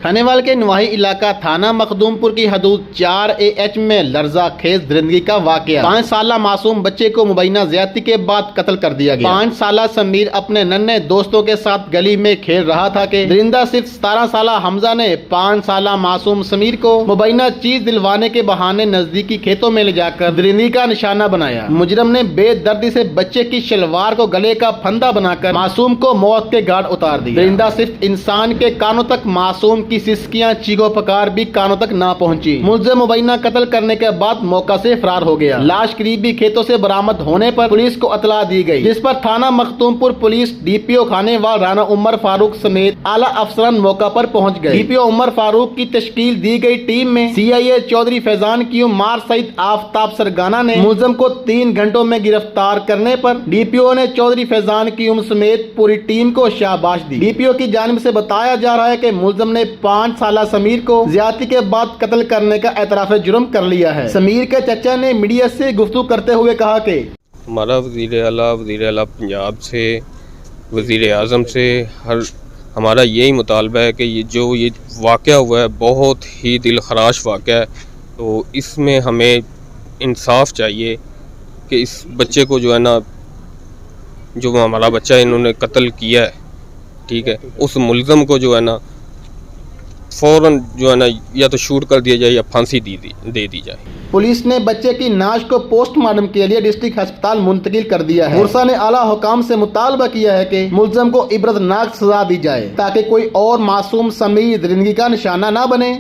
کھانیوال کے نواحی علاقہ تھانہ مخدوم پور کی حدود 4AH میں لرزہ خیز درندگی کا واقعہ۔ 5 سالہ معصوم بچے کو مبینہ زیادتی کے بعد قتل کر دیا گیا۔ 5 سالہ سمیر اپنے ننھے دوستوں کے ساتھ گلی میں کھیل رہا تھا کہ درندہ صرف 17 سالہ حمزہ نے 5 سالہ معصوم سمیر کو مبینہ چیز دلوانے کے بہانے نزدیکی کھیتوں میں لے جا کر درندگی کا نشانہ بنایا۔ مجرم نے بے دردی سے بچے کی شلوار کو گلے کا پھندا بنا کر معصوم کو موت کے گھاٹ اتار دیا۔ درندہ صرف انسان کے کانوں تک، معصوم کی سسکیاں چیخو پکار بھی کانوں تک نہ پہنچی۔ ملزم مبینہ قتل کرنے کے بعد موقع سے فرار ہو گیا۔ لاش قریبی کھیتوں سے برآمد ہونے پر پولیس کو اطلاع دی گئی، جس پر تھانہ مخدوم پور پولیس DPO کھانیوال رانا عمر فاروق سمیت اعلیٰ افسران موقع پر پہنچ گئے۔ DPO عمر فاروق کی تشکیل دی گئی ٹیم میں CIA چودھری فیضان کیوں مار سعید آفتاب سرگانہ نے ملزم کو 3 گھنٹوں میں گرفتار کرنے پر DPO نے چودھری فیضان کیوں سمیت پوری ٹیم کو شاباش دی۔ DPO کی جانب سے بتایا جا رہا ہے کہ ملزم نے 5 سالہ سمیر کو زیادتی کے بعد قتل کرنے کا اعتراف جرم کر لیا ہے۔ سمیر کے چچا نے میڈیا سے گفتگو کرتے ہوئے کہا کہ ہمارا وزیر اعلیٰ پنجاب سے، وزیر اعظم سے ہمارا یہی مطالبہ ہے کہ یہ واقعہ ہوا ہے بہت ہی دل خراش واقعہ ہے، تو اس میں ہمیں انصاف چاہیے کہ اس بچے کو جو ہے نا، جو ہمارا بچہ انہوں نے قتل کیا ہے، ٹھیک ہے، اس ملزم کو جو ہے نا فوراً جو ہے نا یا تو شوٹ کر دیا جائے یا پھانسی دے دی جائے۔ پولیس نے بچے کی نعش کو پوسٹ مارٹم کے لیے ڈسٹرکٹ ہسپتال منتقل کر دیا ہے۔ مرسا نے اعلیٰ حکام سے مطالبہ کیا ہے کہ ملزم کو عبرتناک سزا دی جائے تاکہ کوئی اور معصوم سمیر درندگی کا نشانہ نہ بنے۔